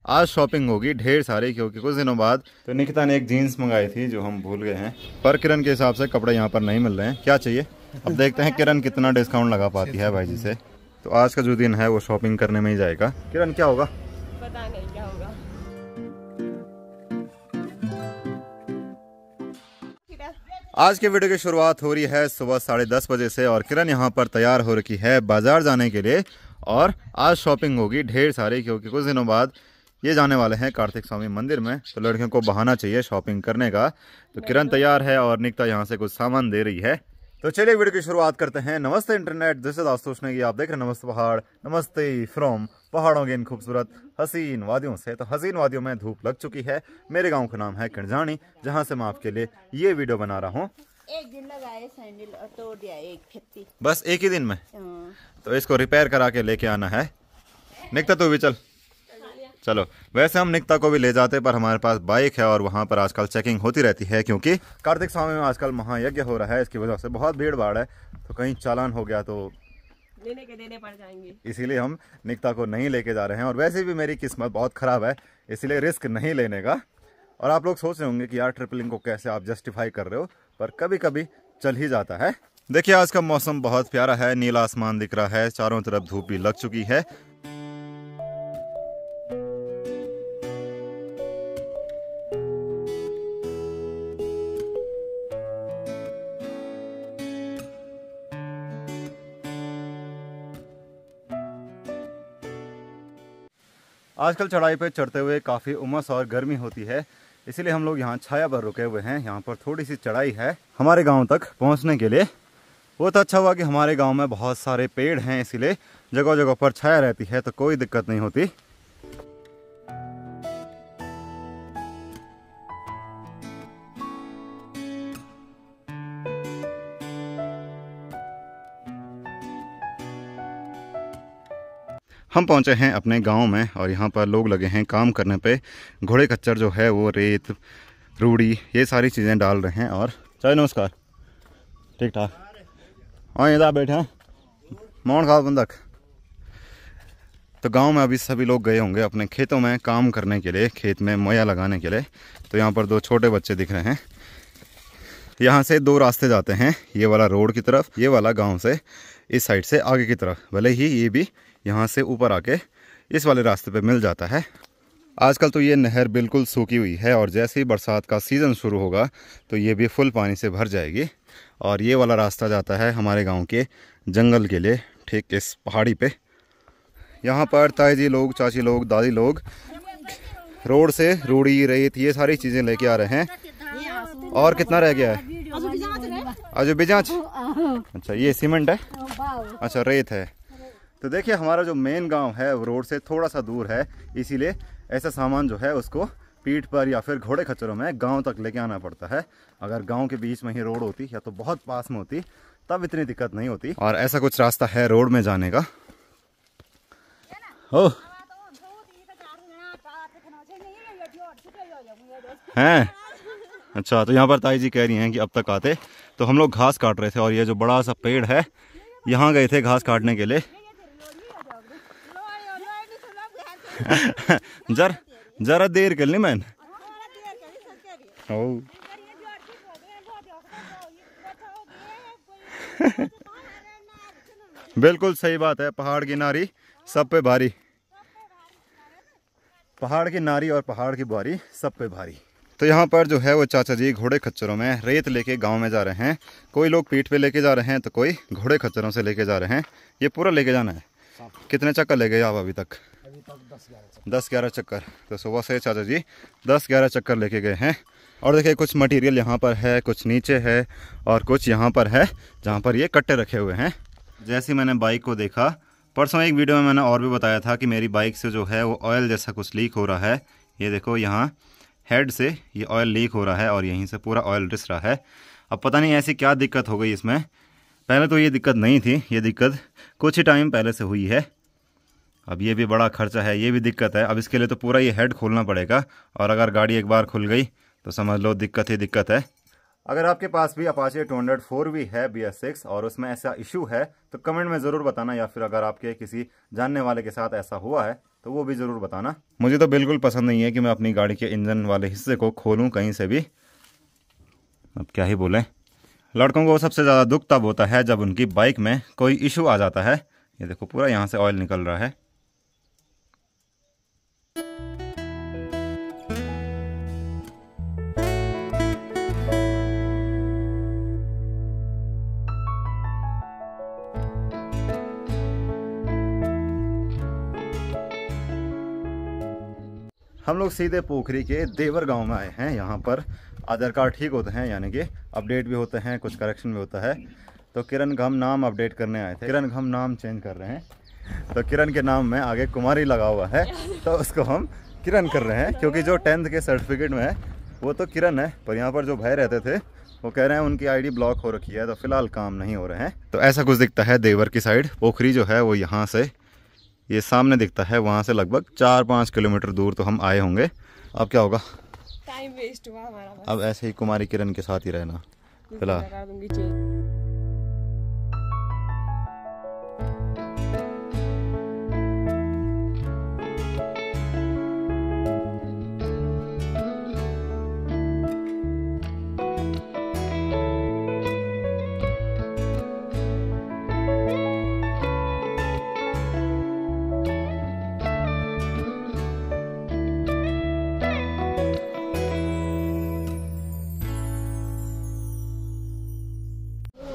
आज शॉपिंग होगी ढेर सारी, क्योंकि कुछ दिनों बाद तो निकिता ने एक जीन्स मंगाई थी जो हम भूल गए हैं, पर किरण के हिसाब से कपड़े यहाँ पर नहीं मिल रहे हैं। क्या चाहिए अब देखते हैं किरण कितना डिस्काउंट लगा पाती है भाई जी से। तो आज का जो दिन है वो शॉपिंग करने में ही जाएगा। किरण क्या होगा पता नहीं क्या होगा। आज के वीडियो की शुरुआत हो रही है सुबह 10:30 बजे से और किरण यहाँ पर तैयार हो रखी है बाजार जाने के लिए। और आज शॉपिंग होगी ढेर सारी, क्योंकि कुछ दिनों बाद ये जाने वाले हैं कार्तिक स्वामी मंदिर में, तो लड़कियों को बहाना चाहिए शॉपिंग करने का। तो किरण तैयार है और निकिता यहाँ से कुछ सामान दे रही है। तो चलिए वीडियो की शुरुआत करते हैं। नमस्ते internet, this is Ashutosh Negi, आप देख रहे हैं नमस्ते पहाड़। नमस्ते फ्रॉम पहाड़ों की इन खूबसूरत हसीन वादियों से। तो हसीन वादियों में धूप लग चुकी है। मेरे गांव का नाम है किरजानी, जहां से मैं आपके लिए ये वीडियो बना रहा हूँ। एक दिन लगाए सैंडल और तोड़ दिया एक खेती। बस एक ही दिन में? तो इसको रिपेयर करा के लेके आना है। निकिता तू भी चल। चलो, वैसे हम निकिता को भी ले जाते, पर हमारे पास बाइक है और वहाँ पर आजकल चेकिंग होती रहती है, क्योंकि कार्तिक स्वामी में आजकल महायज्ञ हो रहा है। इसकी वजह से बहुत भीड़ भाड़ है, तो कहीं चालान हो गया तो लेने के देने पड़ जाएंगे। इसीलिए हम निकिता को नहीं लेके जा रहे हैं। और वैसे भी मेरी किस्मत बहुत ख़राब है, इसलिए रिस्क नहीं लेने का। और आप लोग सोच रहे होंगे कि यार ट्रिपलिंग को कैसे आप जस्टिफाई कर रहे हो, पर कभी कभी चल ही जाता है। देखिए आज का मौसम बहुत प्यारा है, नीला आसमान दिख रहा है, चारों तरफ धूप भी लग चुकी है। आजकल चढ़ाई पे चढ़ते हुए काफ़ी उमस और गर्मी होती है, इसीलिए हम लोग यहाँ छाया पर रुके हुए हैं। यहाँ पर थोड़ी सी चढ़ाई है हमारे गांव तक पहुँचने के लिए। बहुत अच्छा हुआ कि हमारे गांव में बहुत सारे पेड़ हैं, इसीलिए जगह जगह पर छाया रहती है, तो कोई दिक्कत नहीं होती। हम पहुंचे हैं अपने गांव में और यहाँ पर लोग लगे हैं काम करने पे। घोड़े खच्चर जो है वो रेत रूढ़ी ये सारी चीज़ें डाल रहे हैं। और चाहे नमस्कार, ठीक ठाक। हाँ इधर बैठे हैं मौन खाओ बंदक। तो गांव में अभी सभी लोग गए होंगे अपने खेतों में काम करने के लिए, खेत में मोया लगाने के लिए। तो यहाँ पर दो छोटे बच्चे दिख रहे हैं। यहाँ से दो रास्ते जाते हैं, ये वाला रोड की तरफ, ये वाला गाँव से इस साइड से आगे की तरफ। भले ही ये भी यहाँ से ऊपर आके इस वाले रास्ते पे मिल जाता है। आजकल तो ये नहर बिल्कुल सूखी हुई है और जैसे ही बरसात का सीज़न शुरू होगा तो ये भी फुल पानी से भर जाएगी। और ये वाला रास्ता जाता है हमारे गांव के जंगल के लिए, ठीक इस पहाड़ी पे। यहाँ पर ताई जी लोग, चाची लोग, दादी लोग रोड से रूढ़ी रेत ये सारी चीज़ें लेके आ रहे हैं। और कितना रह गया है? अजो बिजाच। अच्छा ये सीमेंट है, अच्छा रेत है। तो देखिए हमारा जो मेन गांव है वो रोड से थोड़ा सा दूर है, इसीलिए ऐसा सामान जो है उसको पीठ पर या फिर घोड़े खच्चरों में गांव तक लेके आना पड़ता है। अगर गांव के बीच में ही रोड होती या तो बहुत पास में होती तब इतनी दिक्कत नहीं होती। और ऐसा कुछ रास्ता है रोड में जाने का। ओ हैं, अच्छा। तो यहाँ पर ताई जी कह रही हैं कि अब तक आते तो हम लोग घास काट रहे थे और ये जो बड़ा सा पेड़ है यहाँ गए थे घास काटने के लिए। जरा देर कर ली मैंने। बिल्कुल सही बात है, पहाड़ की नारी सब पे भारी। पहाड़ की नारी और पहाड़ की बुआरी सब पे भारी। तो यहाँ पर जो है वो चाचा जी घोड़े खच्चरों में रेत लेके गांव में जा रहे हैं। कोई लोग पीठ पे लेके जा रहे हैं तो कोई घोड़े खच्चरों से लेके जा रहे हैं। ये पूरा लेके जाना है। कितने चक्कर ले गए आप अभी तक? 10-11 चक्कर। तो सुबह से चाचा जी 10-11 चक्कर लेके गए हैं। और देखिए कुछ मटेरियल यहाँ पर है, कुछ नीचे है और कुछ यहाँ पर है जहाँ पर ये कट्टे रखे हुए हैं। जैसे मैंने बाइक को देखा, परसों एक वीडियो में मैंने और भी बताया था कि मेरी बाइक से जो है वो ऑयल जैसा कुछ लीक हो रहा है। ये देखो यहाँ हेड से ये ऑयल लीक हो रहा है और यहीं से पूरा ऑयल रिस रहा है। अब पता नहीं ऐसी क्या दिक्कत हो गई इसमें। पहले तो ये दिक्कत नहीं थी, ये दिक्कत कुछ ही टाइम पहले से हुई है। अब ये भी बड़ा खर्चा है, ये भी दिक्कत है। अब इसके लिए तो पूरा ये हेड खोलना पड़ेगा और अगर गाड़ी एक बार खुल गई तो समझ लो दिक्कत ही दिक्कत है। अगर आपके पास भी अपाचे 204 भी है BS6 और उसमें ऐसा इशू है तो कमेंट में ज़रूर बताना, या फिर अगर आपके किसी जानने वाले के साथ ऐसा हुआ है तो वो भी ज़रूर बताना। मुझे तो बिल्कुल पसंद नहीं है कि मैं अपनी गाड़ी के इंजन वाले हिस्से को खोलूँ कहीं से भी। अब क्या ही बोलें। लड़कों को सबसे ज़्यादा दुख तब होता है जब उनकी बाइक में कोई इशू आ जाता है। ये देखो पूरा यहाँ से ऑयल निकल रहा है। हम लोग सीधे पोखरी के देवर गांव में आए हैं। यहाँ पर आधार कार्ड ठीक होते हैं, यानी कि अपडेट भी होते हैं, कुछ करेक्शन भी होता है। तो किरण का हम नाम अपडेट करने आए थे। किरण का हम नाम चेंज कर रहे हैं, तो किरण के नाम में आगे कुमारी लगा हुआ है, तो उसको हम किरण कर रहे हैं, क्योंकि जो 10th के सर्टिफिकेट में है वो तो किरण है। पर यहाँ पर जो भाई रहते थे वो कह रहे हैं उनकी आईडी ब्लॉक हो रखी है, तो फिलहाल काम नहीं हो रहे हैं। तो ऐसा कुछ दिखता है देवर की साइड। पोखरी जो है वो यहाँ से ये सामने दिखता है, वहाँ से लगभग 4-5 किलोमीटर दूर तो हम आए होंगे। अब क्या होगा, टाइम वेस्ट हुआ हमारा बस। अब ऐसे ही कुमारी किरण के साथ ही रहना फिलहाल। लगा दूंगी चेन।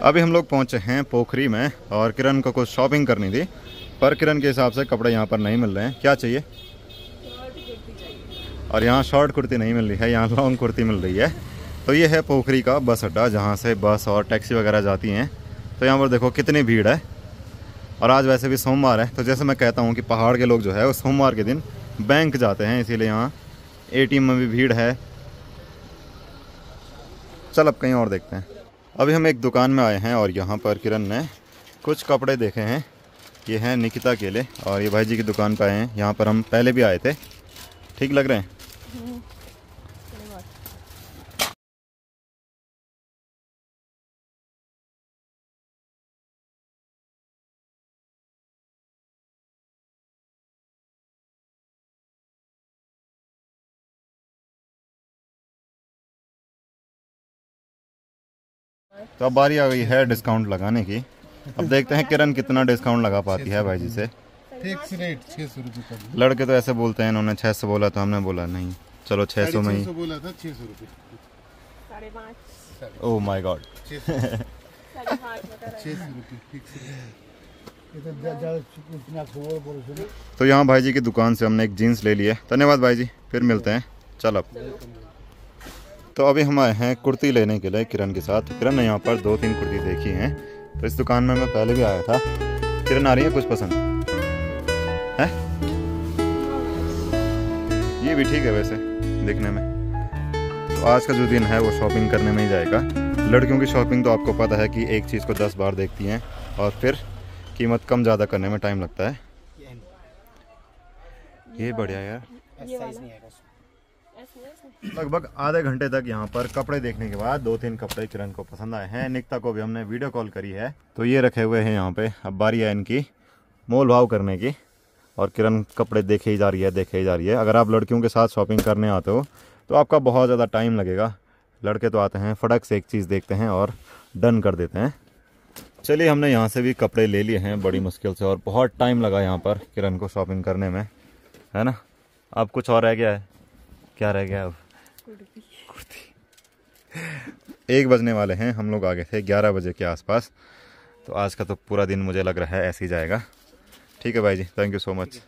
अभी हम लोग पहुंचे हैं पोखरी में और किरण को कुछ शॉपिंग करनी थी, पर किरण के हिसाब से कपड़े यहाँ पर नहीं मिल रहे हैं। क्या चाहिए? और यहाँ शॉर्ट कुर्ती नहीं मिल रही है, यहाँ लॉन्ग कुर्ती मिल रही है। तो ये है पोखरी का बस अड्डा, जहाँ से बस और टैक्सी वगैरह जाती हैं। तो यहाँ पर देखो कितनी भीड़ है, और आज वैसे भी सोमवार है। तो जैसे मैं कहता हूँ कि पहाड़ के लोग जो है वो सोमवार के दिन बैंक जाते हैं, इसीलिए यहाँ ATM में भी भीड़ है। चल अब कहीं और देखते हैं। अभी हम एक दुकान में आए हैं और यहाँ पर किरण ने कुछ कपड़े देखे हैं। ये हैं निकिता केले, और ये भाई जी की दुकान पे आए हैं। यहाँ पर हम पहले भी आए थे। ठीक लग रहे हैं? तो अब बारी आ गई है डिस्काउंट लगाने की। अब देखते हैं किरण कितना डिस्काउंट लगा पाती है भाई जी से। फिक्स रेट 600 रुपये का। लड़के तो ऐसे बोलते हैं, इन्होंने 600 बोला तो हमने बोला नहीं, चलो 600 में ही। बोला था 600 रुपये। 5.5। Oh my God. 5.5 बता रहे 600 रुपये फिक्स रेट। तो यहाँ भाई जी की दुकान से हमने एक जीन्स ले ली है। धन्यवाद भाई जी, फिर मिलते हैं। चल अब तो अभी हम आए हैं कुर्ती लेने के लिए किरण के साथ। किरण ने यहाँ पर 2-3 कुर्ती देखी हैं। तो इस दुकान में मैं पहले भी आया था। किरण आ रही है कुछ पसंद है? ये भी ठीक है वैसे दिखने में। तो आज का जो दिन है वो शॉपिंग करने में ही जाएगा। लड़कियों की शॉपिंग तो आपको पता है कि एक चीज़ को 10 बार देखती हैं, और फिर कीमत कम ज़्यादा करने में टाइम लगता है। ये बढ़िया यार। लगभग आधे घंटे तक यहाँ पर कपड़े देखने के बाद 2-3 कपड़े किरण को पसंद आए हैं। निकिता को भी हमने वीडियो कॉल करी है। तो ये रखे हुए हैं यहाँ पे। अब बारी है इनकी मोल भाव करने की, और किरण कपड़े देखे ही जा रही है। अगर आप लड़कियों के साथ शॉपिंग करने आते हो तो आपका बहुत ज़्यादा टाइम लगेगा। लड़के तो आते हैं, फटक से एक चीज़ देखते हैं और डन कर देते हैं। चलिए हमने यहाँ से भी कपड़े ले लिए हैं बड़ी मुश्किल से, और बहुत टाइम लगा यहाँ पर किरण को शॉपिंग करने में, है ना। अब कुछ और रह गया है? क्या रह गया अब? कुर्ती। 1 बजने वाले हैं, हम लोग आ गए थे 11 बजे के आसपास। तो आज का तो पूरा दिन मुझे लग रहा है ऐसे ही जाएगा। ठीक है भाई जी, थैंक यू सो मच।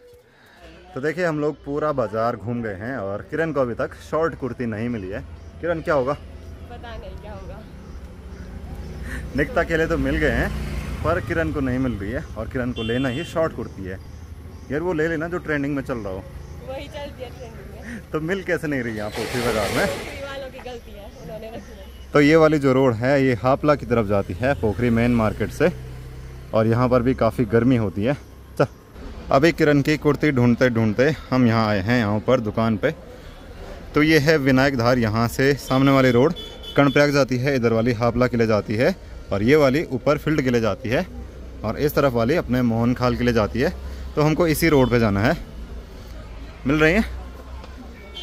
तो देखिए हम लोग पूरा बाज़ार घूम गए हैं और किरण को अभी तक शॉर्ट कुर्ती नहीं मिली है। किरण क्या होगा? पता नहीं क्या होगा। निकिता के लिए तो मिल गए हैं, पर किरण को नहीं मिल रही है, और किरण को लेना ही शॉर्ट कुर्ती है। यार वो ले लेना जो ट्रेंडिंग में चल रहा हो। वही चल दिया ट्रेंडिंग में। तो मिल कैसे नहीं रही यहाँ पोखरी बाजार में? पोखरी वालों की गलती है, उन्होंने रखी है। तो ये वाली जो रोड है ये हापला की तरफ जाती है पोखरी मेन मार्केट से, और यहाँ पर भी काफ़ी गर्मी होती है। चल अभी किरण की कुर्ती ढूंढते ढूंढते हम यहाँ आए हैं यहाँ पर दुकान पे। तो ये है विनायक धार, यहाँ से सामने वाली रोड कर्णप्रयाग जाती है, इधर वाली हापला के लिए जाती है, और ये वाली ऊपर फील्ड के लिए जाती है, और इस तरफ वाली अपने मोहन खाल के लिए जाती है। तो हमको इसी रोड पे जाना है। मिल रही हैं।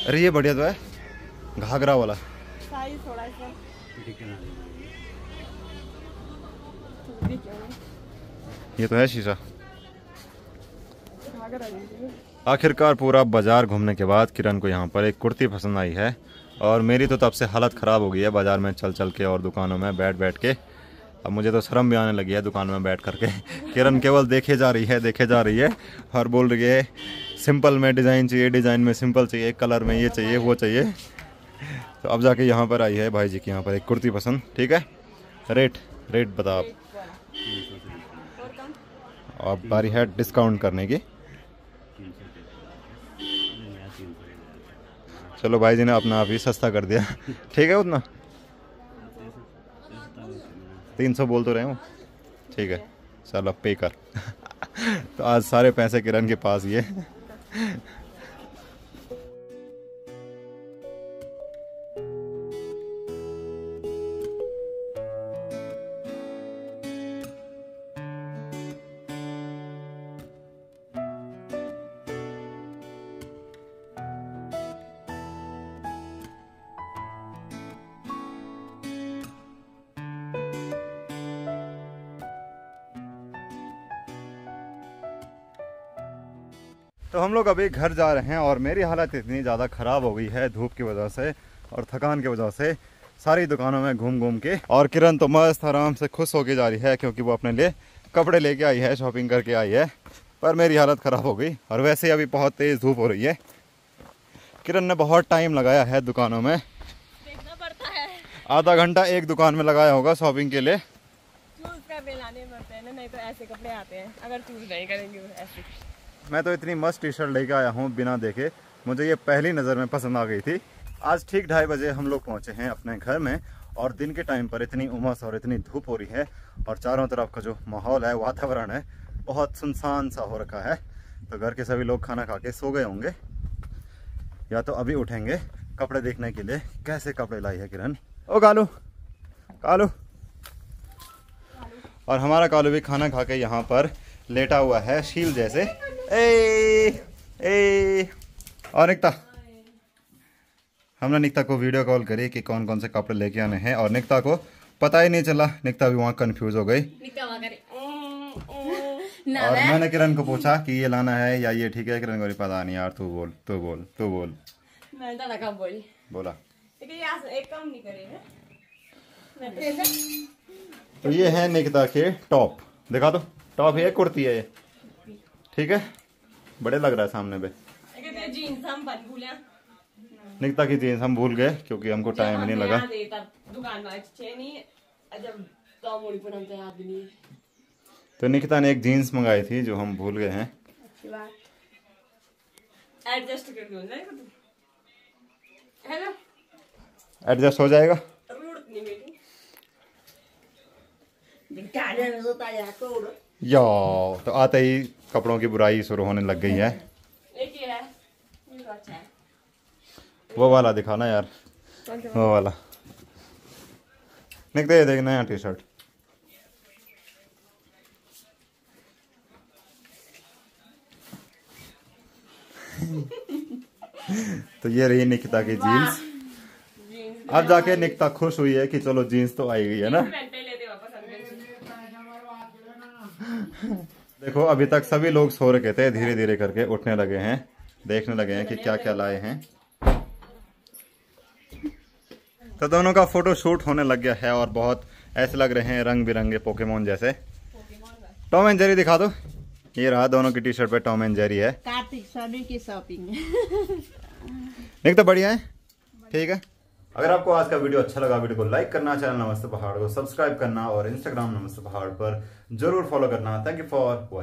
अरे ये बढ़िया तो है, घाघरा वाला। साइज थोड़ा सा ये तो है शीशा। आखिरकार पूरा बाजार घूमने के बाद किरण को यहाँ पर एक कुर्ती पसंद आई है और मेरी तो तब से हालत ख़राब हो गई है बाज़ार में चल चल के और दुकानों में बैठ बैठ के। अब मुझे तो शर्म भी आने लगी है दुकान में बैठ करके। किरण केवल देखे जा रही है और बोल रही है सिंपल में डिज़ाइन चाहिए, डिज़ाइन में सिंपल चाहिए, कलर में ये चाहिए वो चाहिए। तो अब जाके यहाँ पर आई है भाई जी की यहाँ पर एक कुर्ती पसंद। ठीक है, रेट बताओ आप। अब बारी है डिस्काउंट करने की। चलो भाई जी ने अपना आप ही सस्ता कर दिया। ठीक है, उतना 300 बोल तो रहे हो। ठीक है चल अब पे कर। तो आज सारे पैसे किरण के पास ही है। तो हम लोग अभी घर जा रहे हैं और मेरी हालत इतनी ज़्यादा ख़राब हो गई है धूप की वजह से और थकान की वजह से सारी दुकानों में घूम घूम के। और किरण तो मस्त आराम से खुश होके जा रही है क्योंकि वो अपने लिए कपड़े लेके आई है, शॉपिंग करके आई है। पर मेरी हालत ख़राब हो गई और वैसे अभी बहुत तेज़ धूप हो रही है। किरण ने बहुत टाइम लगाया है दुकानों में, देखना पड़ता है। आधा घंटा एक दुकान में लगाया होगा शॉपिंग के लिए। चूज करके लाने पड़ते हैं ना, नहीं तो ऐसे कपड़े आते हैं अगर चूज नहीं करेंगे ऐसे। मैं तो इतनी मस्त टी शर्ट लेके आया हूँ बिना देखे, मुझे ये पहली नज़र में पसंद आ गई थी। आज ठीक 2:30 बजे हम लोग पहुँचे हैं अपने घर में और दिन के टाइम पर इतनी उमस और इतनी धूप हो रही है और चारों तरफ का जो माहौल है, वातावरण है, बहुत सुनसान सा हो रखा है। तो घर के सभी लोग खाना खा के सो गए होंगे या तो अभी उठेंगे कपड़े देखने के लिए। कैसे कपड़े लाई है किरण। ओ कालू कालू। और हमारा कालू भी खाना खा के यहाँ पर लेटा हुआ है शील जैसे। ए और निकिता, हमने निकिता को वीडियो कॉल करी कि कौन कौन से कपड़े लेके आने हैं और निकिता को पता ही नहीं चला। निकिता भी वहाँ कंफ्यूज हो गई और मैंने किरण को पूछा कि ये लाना है या ये ठीक है। किरण को पता नहीं यार, तू बोल। मैं तो लगा बोला एक काम नहीं करेगा। तो ये है निकिता के टॉप, दिखा दो। टॉप है, कुर्ती है ये, ठीक है, बड़े लग रहा है सामने पे। जीन्स हम भूल निकिता की जीन्स हम भूल गए क्योंकि हमको टाइम ही नहीं लगा। दुकान में अच्छे नहीं जब तो निकिता ने एक जीन्स मंगाई थी जो हम भूल गए हैं। अच्छी बात, एडजस्ट कर दो ना हेलो, एडजस्ट हो जाएगा। या तो आते ही कपड़ों की बुराई शुरू होने लग गई है। एक ही है, ये अच्छा है। वो वाला दिखाना यार, वो वाला। निकते ये देखना यार टी शर्ट। तो ये रही निकिता की जीन्स। अब जाके निकिता खुश हुई है कि चलो जीन्स तो आई गई है ना। देखो अभी तक सभी लोग सो रखे थे, धीरे धीरे करके उठने लगे हैं, देखने लगे हैं कि क्या क्या लाए हैं। तो दोनों का फोटो शूट होने लग गया है और बहुत ऐसे लग रहे हैं रंग बिरंगे पोकेमोन जैसे। टॉम एंड जेरी दिखा दो। ये रहा, दोनों की टी शर्ट पे टॉम एंड जेरी है। कार्तिक स्वामी की शॉपिंग देख तो बढ़िया है, ठीक है। अगर आपको आज का वीडियो अच्छा लगा, वीडियो को लाइक करना, चैनल नमस्ते पहाड़ को सब्सक्राइब करना और इंस्टाग्राम नमस्ते पहाड़ पर जरूर फॉलो करना। Thank you for watching.